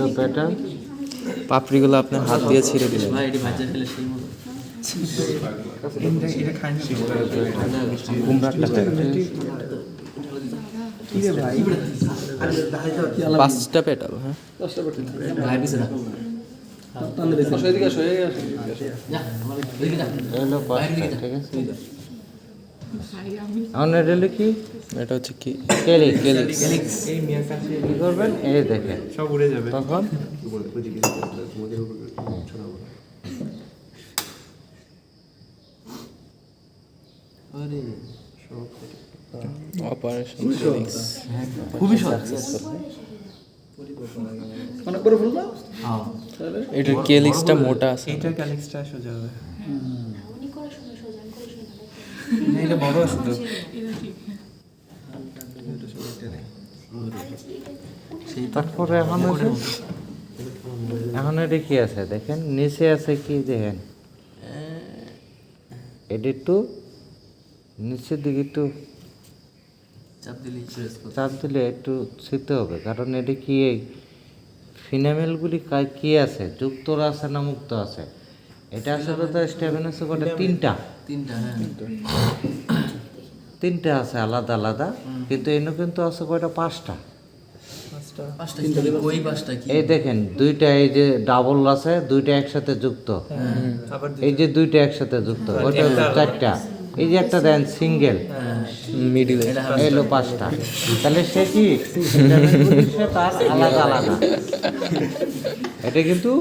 হলো পেটাল। পাপড়িগুলো আপনার হাত দিয়ে ছিঁড়ে দিলেন। কুমড়াটা পাঁচটা পেটাল, হ্যাঁ। হলো পাঁচটা, ঠিক আছে। এখন এটা হলো কি? এটা হচ্ছে কি? ক্যালিক্স। কি করবেন? এই দেখেন সব উড়ে যাবে তখন অপারেশন খুবই সাকসেসফুল। অনেক বড় ফুল না? এটার কেলিক্সটা মোটা আছে। এইটার ক্যালিক্সটা সোজা হবে। না, এটা বড় আছে তো। তারপরে এখন এটা কি আছে দেখেন, নিচে আছে কি দেখেন, এটা একটু নিচের দিকে একটু চাপ দিলে একটু ছিঁড়তে হবে, কারণ এটা কি এই ফিনামেলগুলি কি আছে, যুক্ত আছে না মুক্ত আছে। এটা আসলে তো স্টেভেনাস কোডে তিনটা আছে আলাদা আলাদা, কিন্তু এনে কিন্তু আছে কয়টা? পাঁচটা। এই দেখেন দুইটা, এই যে ডাবল আছে দুইটা একসাথে যুক্ত, এই যে দুইটা একসাথে যুক্ত, ওইটা চারটা, এই যে একটা দেন সিঙ্গেল মিডিলে এলো পাঁচটা। তাহলে সে কি সে তার আলাদা আলাদা, এটা কিন্তু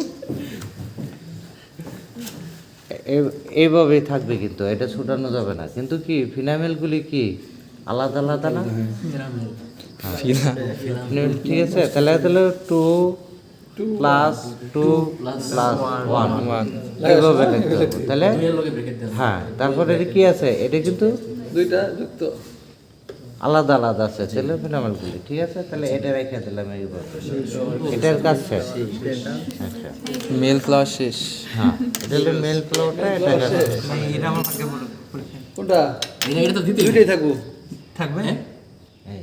এইভাবেই থাকবে, কিন্তু এটা ছুটানো যাবে না। কিন্তু কি ফিনামেলগুলি কি আলাদা আলাদা না? ফিনামেল, ঠিক আছে। তাহলে 2+2+1 এইভাবে লিখতে হবে। তাহলে হ্যাঁ, তারপরে এটা কি আছে, এটা কিন্তু দুইটা যুক্ত আলাদা আলাদা আছে ছেলে ফিনামেলগুলি, ঠিক আছে। তাহলে এটা রেখে দিলাম এইভাবে, এটার কাজ শেষ। আচ্ছা, মেল ফ্লাওয়ার শেষ। হ্যাঁ, এটা হলো মেল ফ্লাওয়ারটা, এটা শেষ। এটা আমার ভাগ্যে পড়ে পরীক্ষা। কোনটা? দুইটাই থাকবো। থাকবে? এই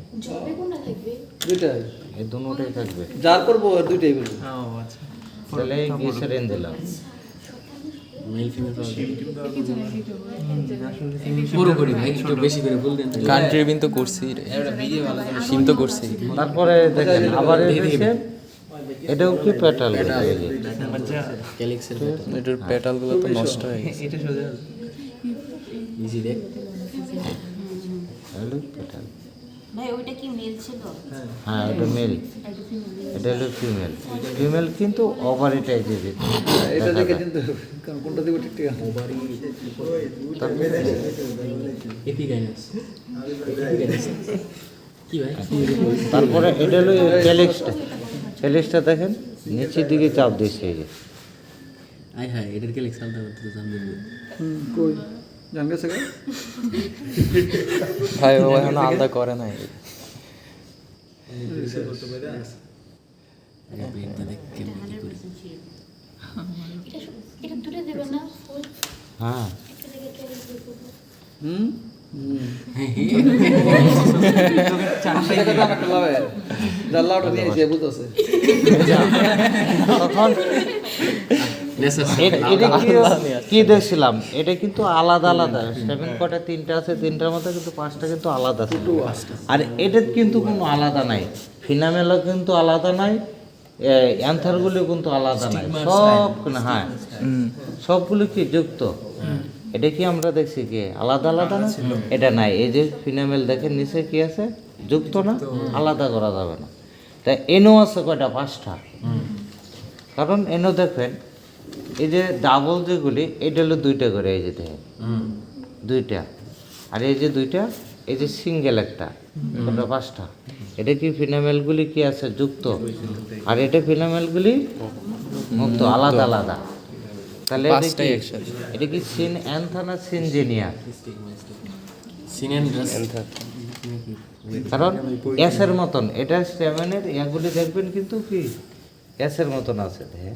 দুইটাই এই দুটোটাই থাকবে। যার করবো আর দুইটাই বলবো। ও আচ্ছা। তাহলে এই গ্লিসারিন দিলাম। কান্ট্রিবিন তো করছি রে, সিম তো করছি। তারপরে দেখেন আবার এসে এটাও কি পেটাল, এটার পেটালগুলো তো নষ্ট হয়ে গেছে। এটা সোজা হবে। পেটাল। ভাই ওইটা কি মেল ছিল? হ্যাঁ, এটা মেল, এটা হলো ফিমেল। ফিমেল কিন্তু ওভারি টাইপের, এটা দেখে চিনতে হবে, কারণ কোনটা দিব ঠিক ঠিক আছে। তারপরে এটা হলো ক্যালিক্সটা। ক্যালিক্সটা দেখেন নিচের দিকে চাপ দিচ্ছে, এই যে কই জান গেছে গা? ভাই ও এখন আলাদা করে নাই। এটা দূরে দেবে না ফুল? হ্যাঁ, হুম চারশো টাকা দাম একটা লাভের জাল্লাটা নিয়ে এসে বুঝতেছে। তখন এটা কি দেখছিলাম, এটা কিন্তু আলাদা আলাদা। 7 কটা তিনটা আছে, তিনটার মধ্যে কিন্তু পাঁচটা কিন্তু আলাদা আছে। আর এটা কিন্তু কোনো আলাদা নাই, ফিনামেলও কিন্তু আলাদা নাই, অ্যান্থারগুলো কিন্তু আলাদা নাই, সব হ্যাঁ সবগুলো কি যুক্ত। এটা কি আমরা দেখছি কি আলাদা আলাদা না? এটা নাই। এই যে ফিনামেল দেখেন নিচে কি আছে, যুক্ত না, আলাদা করা যাবে না। তাই এনও আছে কয়টা? পাঁচটা। কারণ এনও দেখবেন এই যে ডাবল যেগুলি, এটা হলো দুইটা করে, এই যে দেখেন দুইটা, আর এই যে দুইটা, এই যে সিঙ্গেল একটা, ওটা পাঁচটা। এটা কি ফিনামেলগুলি কি আছে যুক্ত, আর এটা ফিনামেলগুলি মুক্ত, আলাদা আলাদা। তাহলে এটা কি সিন অ্যান্থা না সিনজেনিয়া? কারণ এসের মতন, এটা 7-এর এগুলি দেখবেন কিন্তু কি এসের মতন আছে, দেখেন